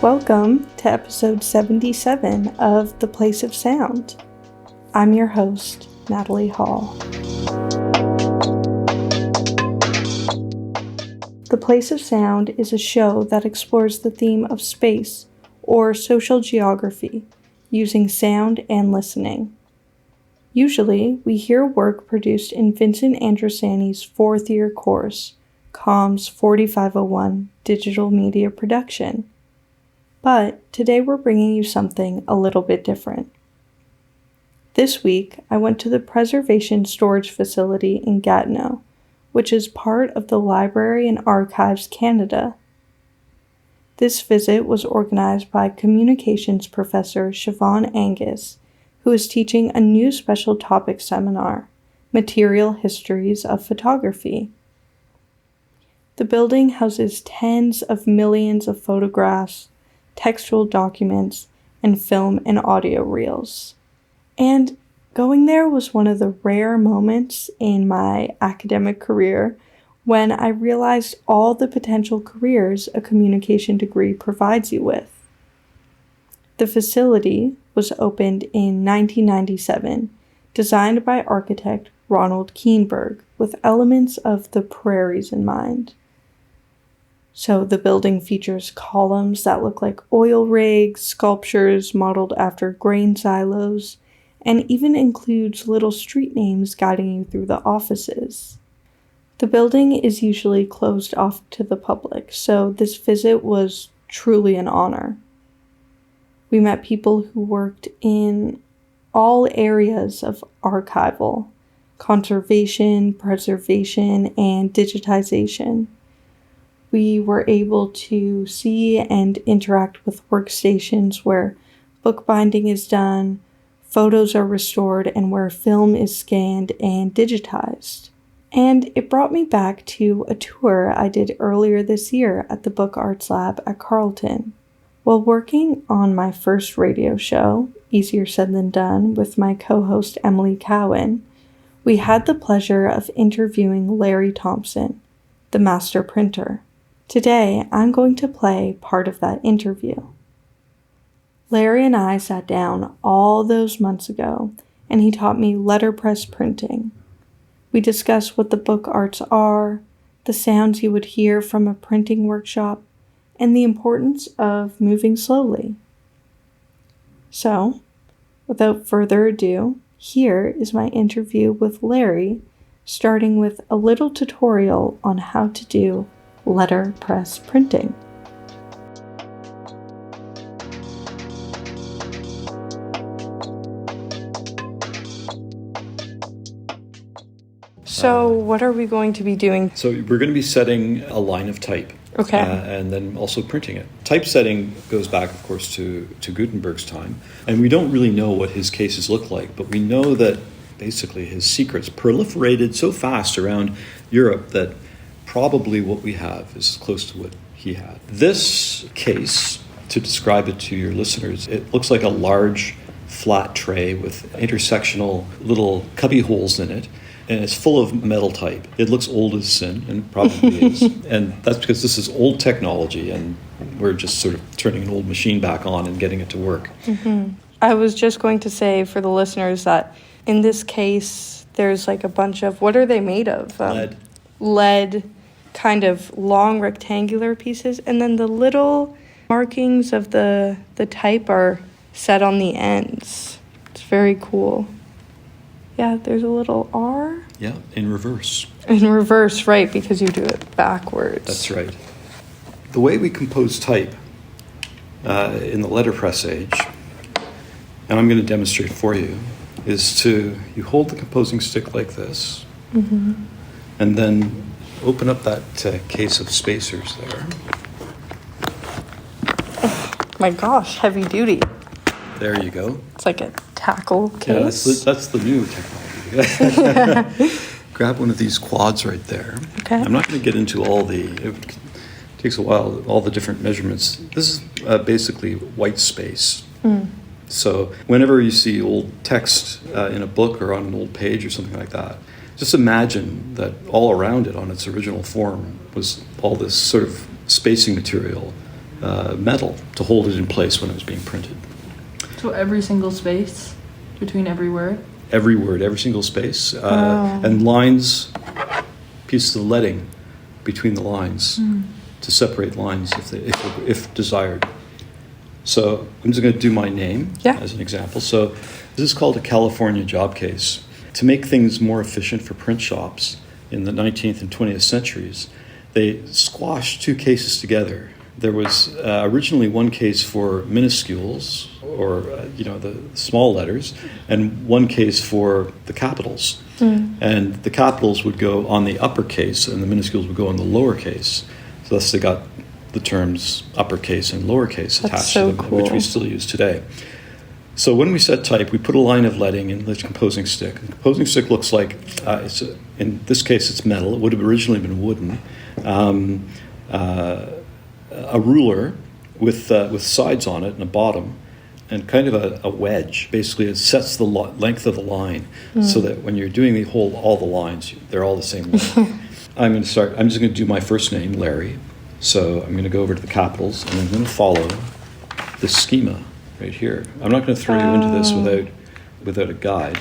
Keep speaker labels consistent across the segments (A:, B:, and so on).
A: Welcome to episode 77 of The Place of Sound. I'm your host, Natalie Hall. The Place of Sound is a show that explores the theme of space or social geography using sound and listening. Usually, we hear work produced in Vincent Androsani's fourth-year course, Comms 4501 Digital Media Production. But today we're bringing you something a little bit different. This week, I went to the Preservation Storage Facility in Gatineau, which is part of the Library and Archives Canada. This visit was organized by communications professor Siobhan Angus, who is teaching a new special topic seminar, Material Histories of Photography. The building houses tens of millions of photographs, textual documents, and film and audio reels. And going there was one of the rare moments in my academic career when I realized all the potential careers a communication degree provides you with. The facility was opened in 1997, designed by architect Ronald Keenberg, with elements of the prairies in mind. So the building features columns that look like oil rigs, sculptures modeled after grain silos, and even includes little street names guiding you through the offices. The building is usually closed off to the public, so this visit was truly an honor. We met people who worked in all areas of archival, conservation, preservation, and digitization. We were able to see and interact with workstations where bookbinding is done, photos are restored, and where film is scanned and digitized. And it brought me back to a tour I did earlier this year at the Book Arts Lab at Carleton. While working on my first radio show, Easier Said Than Done, with my co-host Emily Cowan, we had the pleasure of interviewing Larry Thompson, the master printer. Today, I'm going to play part of that interview. Larry and I sat down all those months ago, and he taught me letterpress printing. We discussed what the book arts are, the sounds you would hear from a printing workshop, and the importance of moving slowly. So, without further ado, here is my interview with Larry, starting with a little tutorial on how to do letterpress printing. So what are we going to be doing?
B: So we're going to be setting a line of type.
A: Okay.
B: And then also printing it. Typesetting goes back, of course, to Gutenberg's time. And we don't really know what his cases look like, but we know that basically his secrets proliferated so fast around Europe that probably what we have is close to what he had. This case, to describe it to your listeners, it looks like a large flat tray with intersectional little cubby holes in it, and it's full of metal type. It looks old as sin, and probably is. And that's because this is old technology, and we're just sort of turning an old machine back on and getting it to work.
A: Mm-hmm. I was just going to say for the listeners that in this case, there's like a bunch of, what are they made of? Lead, kind of long rectangular pieces, and then the little markings of the type are set on the ends. It's very cool. Yeah, there's a little R.
B: Yeah, in reverse.
A: In reverse, right, because you do it backwards.
B: That's right. The way we compose type in the letterpress age, and I'm going to demonstrate for you, is you hold the composing stick like this, mm-hmm. and then open up that case of spacers there.
A: Oh, my gosh, heavy duty.
B: There you go.
A: It's like a tackle case.
B: Yeah, that's the new technology. Grab one of these quads right there.
A: Okay.
B: I'm not going to get into it takes a while, all the different measurements. This is basically white space. Mm. So whenever you see old text in a book or on an old page or something like that, just imagine that all around it on its original form was all this sort of spacing material metal to hold it in place when it was being printed.
C: So every single space between every word?
B: Every word, every single space. And lines, pieces of leading between the lines to separate lines if desired. So I'm just going to do my name as an example. So this is called a California job case. To make things more efficient for print shops in the 19th and 20th centuries, they squashed two cases together. There was originally one case for minuscules, or the small letters, and one case for the capitals. And the capitals would go on the uppercase, and the minuscules would go on the lowercase. So thus they got the terms uppercase and lowercase attached to them, which we still use today. So when we set type, we put a line of leading in the composing stick. The composing stick looks like, in this case it's metal. It would have originally been wooden. A ruler with sides on it and a bottom, and kind of a wedge. Basically, it sets the length of the line so that when you're doing all the lines, they're all the same length. I'm just going to do my first name, Larry. So I'm going to go over to the capitals, and I'm going to follow this schema right here. I'm not going to throw you into this without a guide.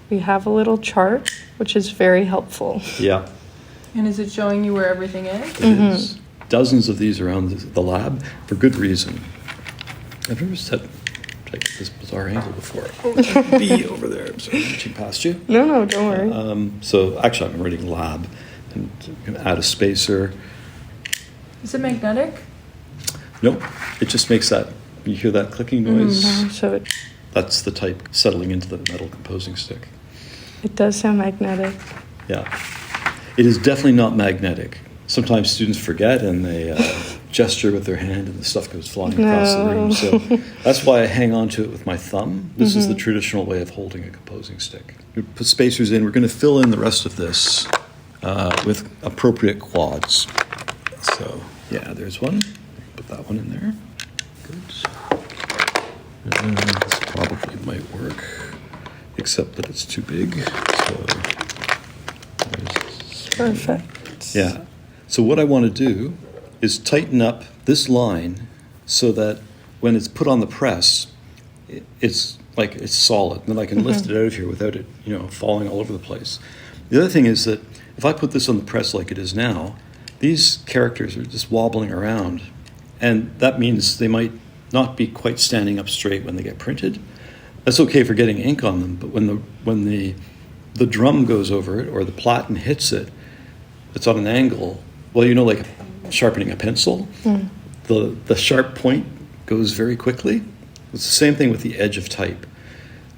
A: We have a little chart, which is very helpful.
B: Yeah.
C: And is it showing you where everything is?
B: It is. Dozens of these around the lab for good reason. I've never set like this bizarre angle before. B over there. I'm sorry, I'm reaching past you.
A: No, don't worry.
B: So actually, I'm writing lab, and I'm going to add a spacer.
C: Is it magnetic?
B: Nope. It just makes that. You hear that clicking noise? That's the type settling into the metal composing stick.
A: It does sound magnetic.
B: Yeah. It is definitely not magnetic. Sometimes students forget and they gesture with their hand and the stuff goes flying across the room. So that's why I hang on to it with my thumb. This is the traditional way of holding a composing stick. We put spacers in. We're going to fill in the rest of this with appropriate quads. So, yeah, there's one. Put that one in there. Good. And this probably might work, except that it's too big. So,
A: Perfect.
B: Yeah. So what I want to do is tighten up this line so that when it's put on the press, it's solid. And then I can lift it out of here without it, falling all over the place. The other thing is that if I put this on the press like it is now, these characters are just wobbling around. And that means they might not be quite standing up straight when they get printed. That's okay for getting ink on them, but when the drum goes over it or the platen hits it, it's on an angle. Well, like sharpening a pencil, the sharp point goes very quickly. It's the same thing with the edge of type.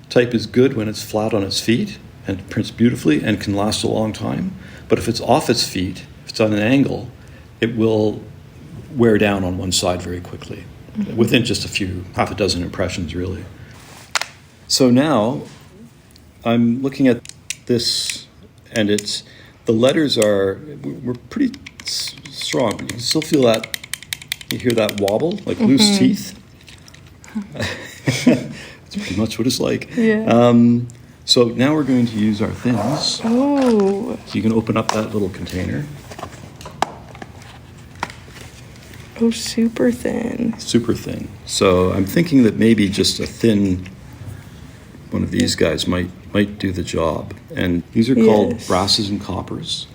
B: Type is good when it's flat on its feet and prints beautifully and can last a long time. But if it's off its feet, if it's on an angle, it will wear down on one side very quickly, within just half a dozen impressions, really. So now I'm looking at this, and the letters we're pretty strong, but you can still feel that. You hear that wobble, like loose teeth. That's pretty much what it's like.
A: Yeah.
B: So now we're going to use our thins.
A: Oh.
B: So you can open up that little container.
A: Oh, super thin.
B: Super thin. So I'm thinking that maybe just a thin one of these guys might do the job. And these are called brasses and coppers.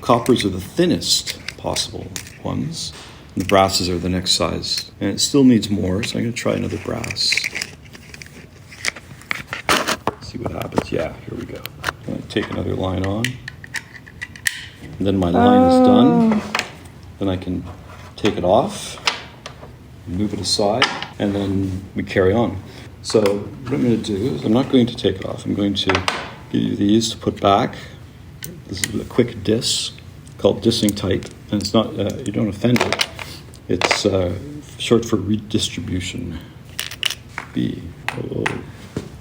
B: Coppers are the thinnest possible ones. And the brasses are the next size. And it still needs more, so I'm going to try another brass. See what happens. Yeah, here we go. I'm going to take another line on. And then my line is done. Then I can take it off, move it aside, and then we carry on. So what I'm going to do is I'm not going to take it off. I'm going to give you these to put back. This is a quick diss called dissing type, and it's not, you don't offend it. It's short for redistribution. B.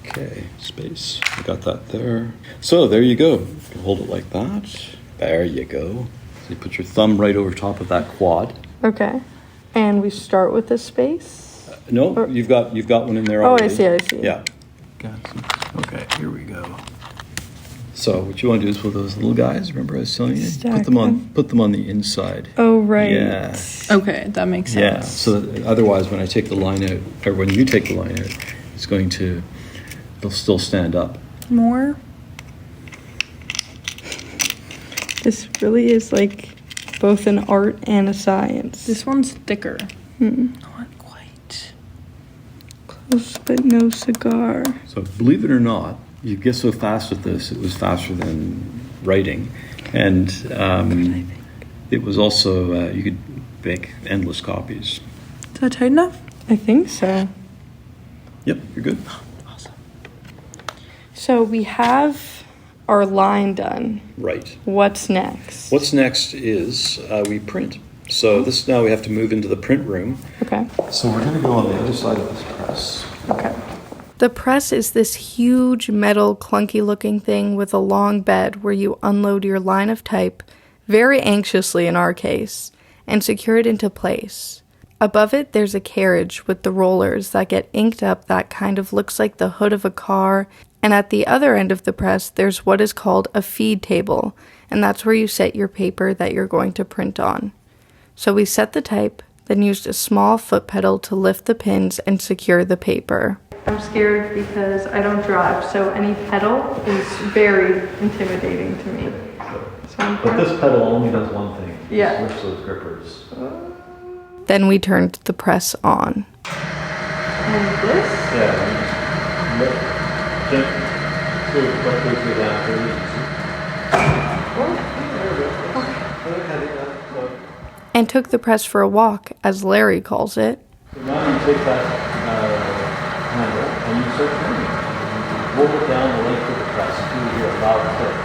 B: Okay, space. I got that there. So there you go. You can hold it like that. There you go. So you put your thumb right over top of that quad.
A: Okay. And we start with a space?
B: No, you've got one in there already.
A: Oh, I see.
B: Yeah. Okay, here we go. So what you want to do is with those little guys, remember I was telling you?
A: Stack
B: Put them on the inside.
A: Oh, right.
B: Yeah.
C: Okay, that makes sense.
B: Yeah, so that otherwise when I take the line out, or when you take the line out, they'll still stand up.
C: More?
A: This really is like both an art and a science.
C: This one's thicker. Not quite.
A: Close but no cigar.
B: So believe it or not, you get so fast with this, it was faster than writing. And it was also, you could make endless copies.
C: Is that tight enough?
A: I think so.
B: Yep, you're good.
C: Awesome.
A: So we have our line done.
B: Right.
A: What's next?
B: What's next is we print. So this now we have to move into the print room.
A: Okay.
B: So we're going to go on the other side of this press.
A: Okay. The press is this huge metal clunky looking thing with a long bed where you unload your line of type, very anxiously in our case, and secure it into place. Above it there's a carriage with the rollers that get inked up that kind of looks like the hood of a car, and at the other end of the press there's what is called a feed table, and that's where you set your paper that you're going to print on. So we set the type, then used a small foot pedal to lift the pins and secure the paper. I'm scared because I don't drive, so any pedal is very intimidating to me.
B: But this pedal only does one thing.
A: Yeah.
B: It lifts those grippers.
A: Then we turned the press on. And this?
B: Yeah.
A: And took the press for a walk, as Larry calls it.
B: So now you take that handle and you start turning it. You roll it down the length of the press until you hear a loud click.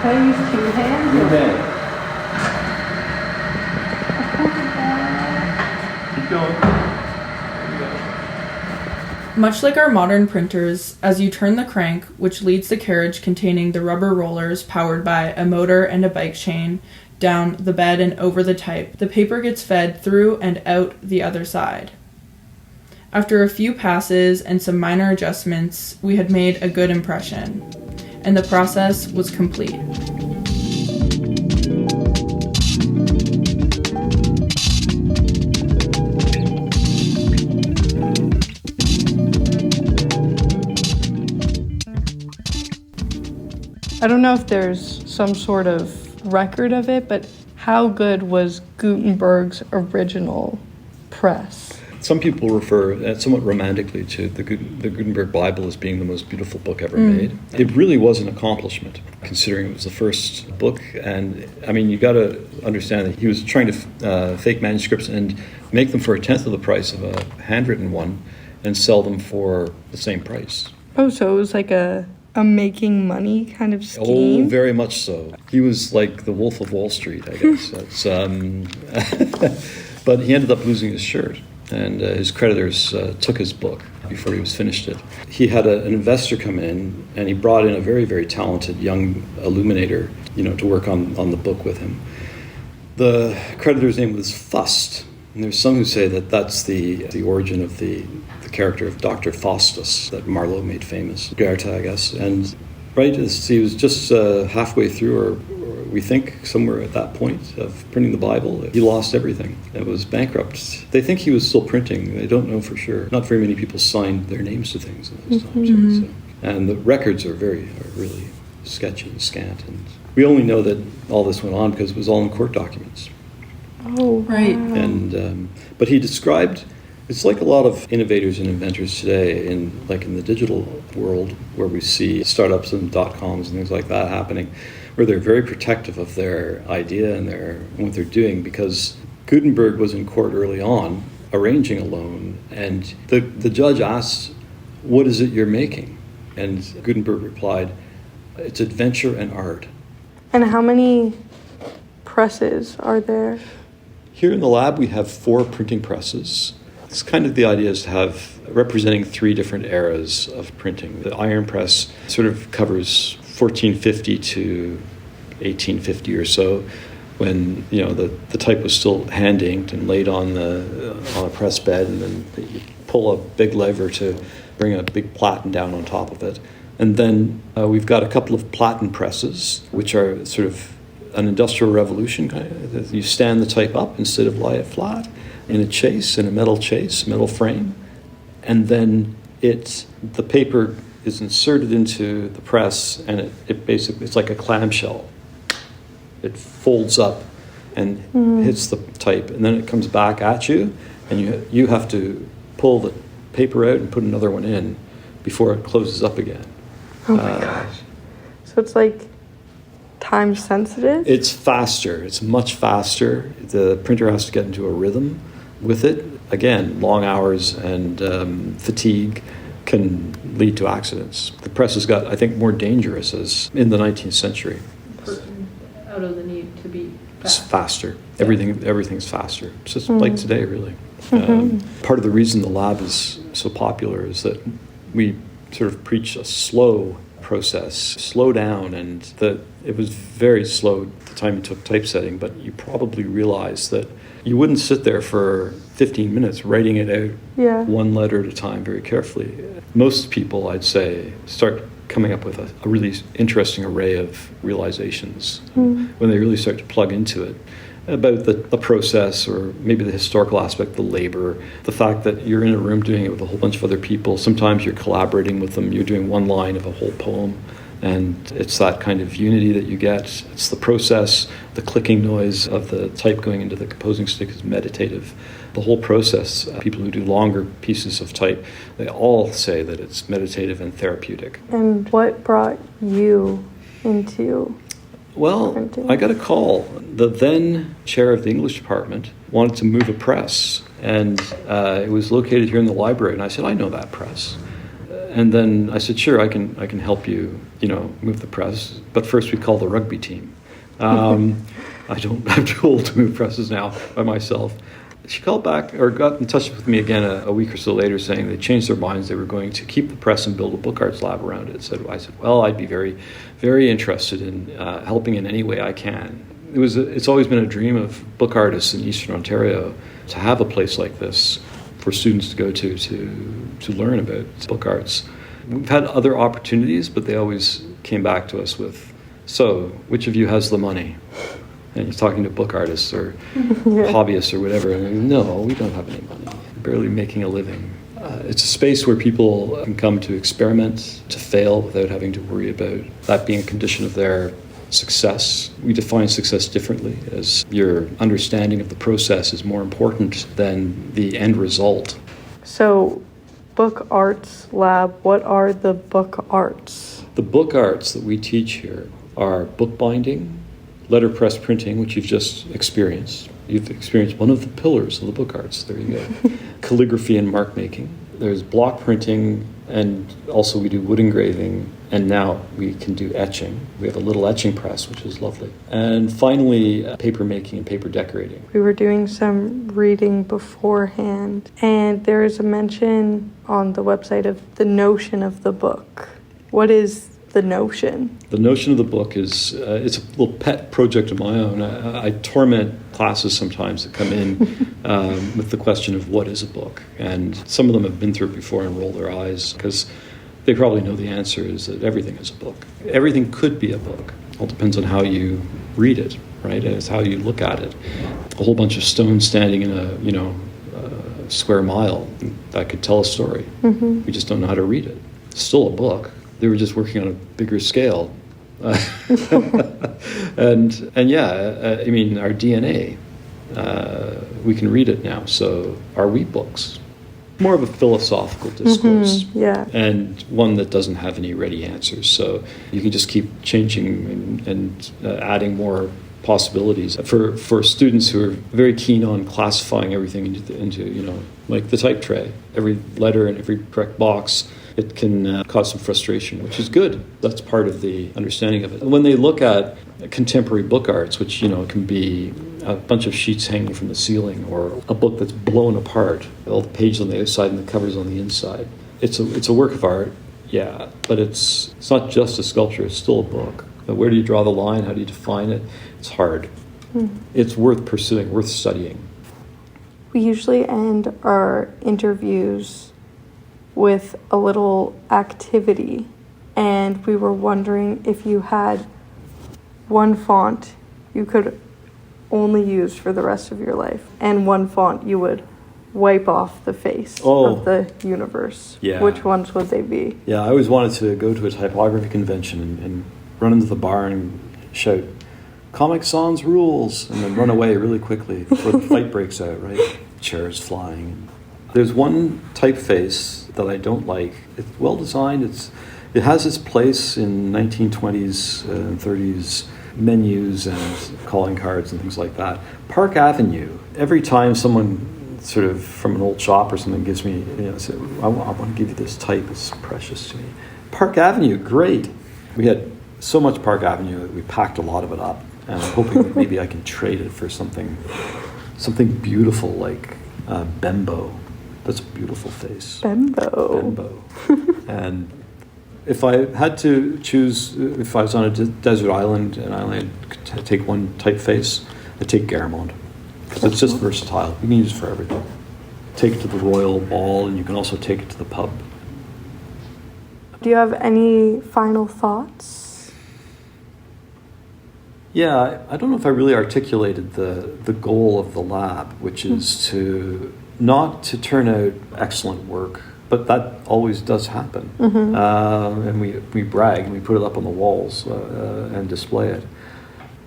A: Can I use two hands?
B: You may. Keep going. There you go.
C: Much like our modern printers, as you turn the crank, which leads the carriage containing the rubber rollers powered by a motor and a bike chain, down the bed and over the type, the paper gets fed through and out the other side. After a few passes and some minor adjustments, we had made a good impression, and the process was complete.
A: I don't know if there's some sort of record of it, but how good was Gutenberg's original press?
B: Some people refer somewhat romantically to the Gutenberg Bible as being the most beautiful book ever made. It really was an accomplishment, considering it was the first book. And I mean, you got to understand that he was trying to fake manuscripts and make them for 1/10 of the price of a handwritten one and sell them for the same price.
A: Oh, so it was like a making money kind of scheme?
B: Oh, very much so. He was like the Wolf of Wall Street, I guess. But he ended up losing his shirt, and his creditors took his book before he was finished it. He had an investor come in, and he brought in a very, very talented young illuminator, to work on the book with him. The creditor's name was Fust, and there's some who say that that's the origin of the character of Dr. Faustus that Marlowe made famous, Goethe, I guess. And right as he was just halfway through, or we think somewhere at that point of printing the Bible, he lost everything. It was bankrupt. They think he was still printing. They don't know for sure. Not very many people signed their names to things in those times. So. And the records are really sketchy and scant. And we only know that all this went on because it was all in court documents.
A: Oh,
C: right.
A: Wow.
B: And but he described. It's like a lot of innovators and inventors today in the digital world, where we see startups and .coms and things like that happening, where they're very protective of their idea and what they're doing, because Gutenberg was in court early on arranging a loan, and the judge asked, "What is it you're making?" And Gutenberg replied, "It's adventure and art."
A: And how many presses are there?
B: Here in the lab we have 4 printing presses. It's kind of the idea is to have representing 3 different eras of printing. The iron press sort of covers 1450 to 1850 or so, when the type was still hand inked and laid on a press bed, and then you pull a big lever to bring a big platen down on top of it. And then we've got a couple of platen presses, which are sort of an industrial revolution kind of. You stand the type up instead of lie it flat in a chase, in a metal chase, metal frame. And then the paper is inserted into the press, and it basically, it's like a clamshell. It folds up and hits the type, and then it comes back at you, and you have to pull the paper out and put another one in before it closes up again.
A: Oh my gosh. So it's like time sensitive?
B: It's faster. It's much faster. The printer has to get into a rhythm with it. Again, long hours and fatigue can lead to accidents. The press has got, I think, more dangerous as in the 19th century.
C: Out of the need to be
B: It's faster. Everything's faster. It's just like today, really. Part of the reason the lab is so popular is that we sort of preach a slow process, slow down, and that it was very slow the time you took typesetting, but you probably realized that you wouldn't sit there for 15 minutes writing it out one letter at a time very carefully. Most people, I'd say, start coming up with a really interesting array of realizations when they really start to plug into it about the process, or maybe the historical aspect, the labor, the fact that you're in a room doing it with a whole bunch of other people. Sometimes you're collaborating with them. You're doing one line of a whole poem, and it's that kind of unity that you get. It's the process, the clicking noise of the type going into the composing stick is meditative. The whole process, people who do longer pieces of type, they all say that it's meditative and therapeutic.
A: And what brought you into printing?
B: I got a call. The then chair of the English department wanted to move a press, and it was located here in the library, and I said, I know that press. And then I said, sure, I can help you, move the press, but first we call the rugby team. I'm too old to move presses now by myself. She called back, or got in touch with me again a week or so later, saying they changed their minds. They were going to keep the press and build a book arts lab around it. I said, well, I'd be very, very interested in helping in any way I can. It's always been a dream of book artists in Eastern Ontario to have a place like this for students to go to learn about book arts. We've had other opportunities, but they always came back to us with, so, which of you has the money? And he's talking to book artists or hobbyists or whatever. And no, we don't have any money. Barely making a living. It's a space where people can come to experiment, to fail without having to worry about that being a condition of their success. We define success differently, as your understanding of the process is more important than the end result.
A: So, book arts lab, what are the book arts?
B: The book arts that we teach here are bookbinding, letterpress printing, which you've just experienced. You've experienced one of the pillars of the book arts. There you go. Calligraphy and mark making. There's block printing, and also we do wood engraving, and now we can do etching. We have a little etching press, which is lovely. And finally, paper making and paper decorating.
A: We were doing some reading beforehand, and there is a mention on the website of the notion of the book. What is the notion?
B: The notion of the book is, it's a little pet project of my own. I torment classes sometimes that come in with the question of what is a book. And some of them have been through it before and roll their eyes because they probably know the answer is that everything is a book. Everything could be a book. It all depends on how you read it, right? And it's how you look at it. A whole bunch of stones standing in a square mile, that could tell a story. We just don't know how to read it. It's still a book. They were just working on a bigger scale. and yeah, I mean, our DNA, we can read it now. So are we books? More of a philosophical discourse.
A: Yeah.
B: And one that doesn't have any ready answers. So you can just keep changing and adding more possibilities. For students who are very keen on classifying everything into like the type tray, every letter in every correct box, it can cause some frustration, which is good. That's part of the understanding of it. When they look at contemporary book arts, which can be a bunch of sheets hanging from the ceiling, or a book that's blown apart, all the pages on the outside and the covers on the inside, it's a work of art, yeah, but it's not just a sculpture. It's still a book. But where do you draw the line? How do you define it? It's hard. It's worth pursuing, worth studying.
A: We usually end our interviews with a little activity. and we were wondering if you had one font you could only use for the rest of your life and one font you would wipe off the face of the universe.
B: Yeah.
A: Which ones would they be?
B: Yeah, I always wanted to go to a typography convention and run into the bar and shout, Comic Sans rules, and then run away really quickly before the fight breaks out, right? Chairs flying. There's one typeface that I don't like. It's well designed. It has its place in 1920s and 30s menus and calling cards and things like that. Park Avenue, every time someone sort of from an old shop or something gives me, say, I want to give you this type, it's precious to me. Park Avenue, great. We had so much Park Avenue that we packed a lot of it up, and I'm hoping that maybe I can trade it for something beautiful like Bembo. That's a beautiful face. Bembo. And if I had to choose, if I was on a desert island and I only could take one typeface, I'd take Garamond. Because it's just versatile. You can use it for everything. Take it to the Royal Ball, and you can also take it to the pub.
A: Do you have any final thoughts?
B: Yeah, I don't know if I really articulated the goal of the lab, which is not to turn out excellent work, but that always does happen.
A: Mm-hmm.
B: And we brag and we put it up on the walls and display it.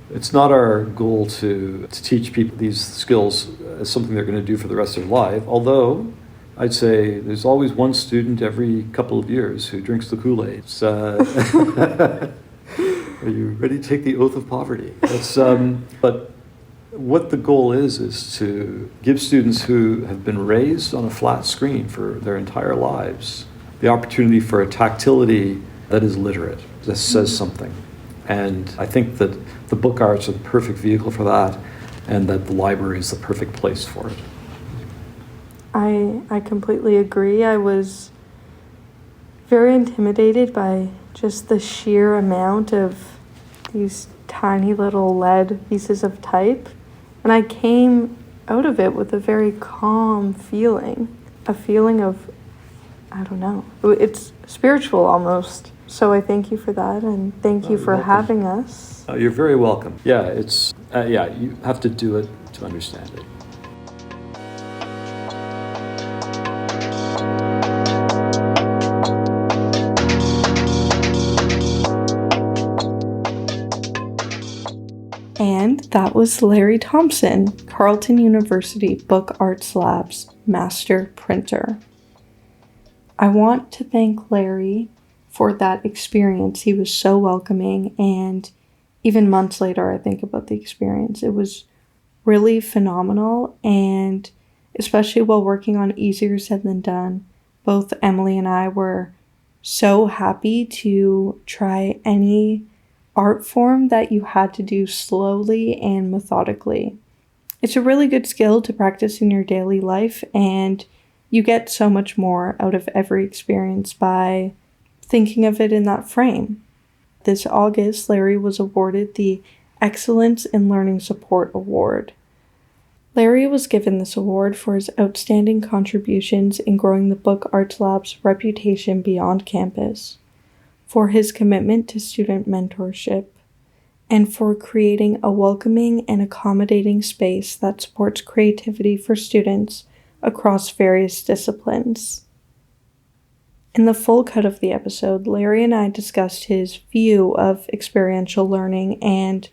B: It's not our goal to teach people these skills as something they're going to do for the rest of their life, although I'd say there's always one student every couple of years who drinks the Kool-Aid. Are you ready to take the oath of poverty? But what the goal is to give students who have been raised on a flat screen for their entire lives the opportunity for a tactility that is literate, that says something. And I think that the book arts are the perfect vehicle for that, and that the library is the perfect place for it.
A: I completely agree. I was very intimidated by just the sheer amount of these tiny little lead pieces of type. And I came out of it with a very calm feeling, a feeling of, I don't know, it's spiritual almost. So I thank you for that, and thank you for having us.
B: You're very welcome. Yeah, it's you have to do it to understand it.
A: And that was Larry Thompson, Carleton University Book Arts Lab's master printer. I want to thank Larry for that experience. He was so welcoming, and even months later I think about the experience. It was really phenomenal, and especially while working on Easier Said Than Done, both Emily and I were so happy to try any art form that you had to do slowly and methodically. It's a really good skill to practice in your daily life, and you get so much more out of every experience by thinking of it in that frame. This August, Larry was awarded the Excellence in Learning Support Award. Larry was given this award for his outstanding contributions in growing the Book Arts Lab's reputation beyond campus, for his commitment to student mentorship, and for creating a welcoming and accommodating space that supports creativity for students across various disciplines. In the full cut of the episode, Larry and I discussed his view of experiential learning and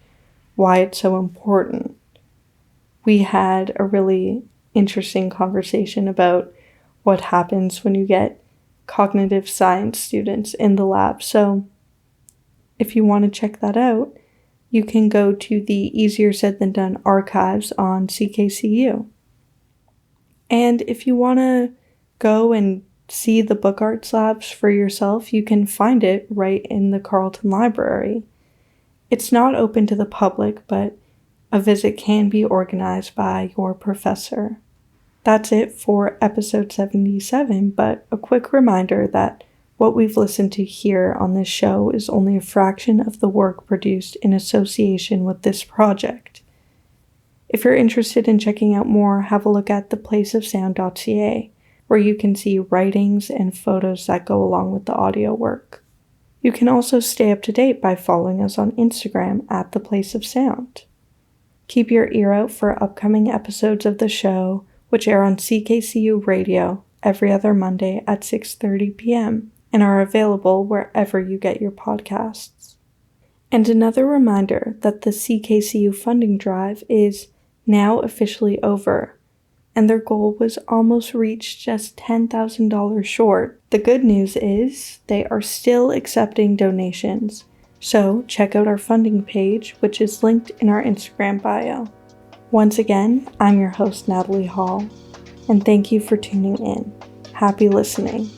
A: why it's so important. We had a really interesting conversation about what happens when you get cognitive science students in the lab. So if you want to check that out, you can go to the Easier Said Than Done archives on CKCU. And if you want to go and see the Book Arts Labs for yourself, you can find it right in the Carleton Library. It's not open to the public, but a visit can be organized by your professor. That's it for episode 77, but a quick reminder that what we've listened to here on this show is only a fraction of the work produced in association with this project. If you're interested in checking out more, have a look at theplaceofsound.ca, where you can see writings and photos that go along with the audio work. You can also stay up to date by following us on Instagram at The Place of Sound. Keep your ear out for upcoming episodes of the show, which air on CKCU Radio every other Monday at 6:30 p.m. and are available wherever you get your podcasts. And another reminder that the CKCU funding drive is now officially over, and their goal was almost reached, just $10,000 short. The good news is they are still accepting donations, so check out our funding page, which is linked in our Instagram bio. Once again, I'm your host, Natalie Hall, and thank you for tuning in. Happy listening.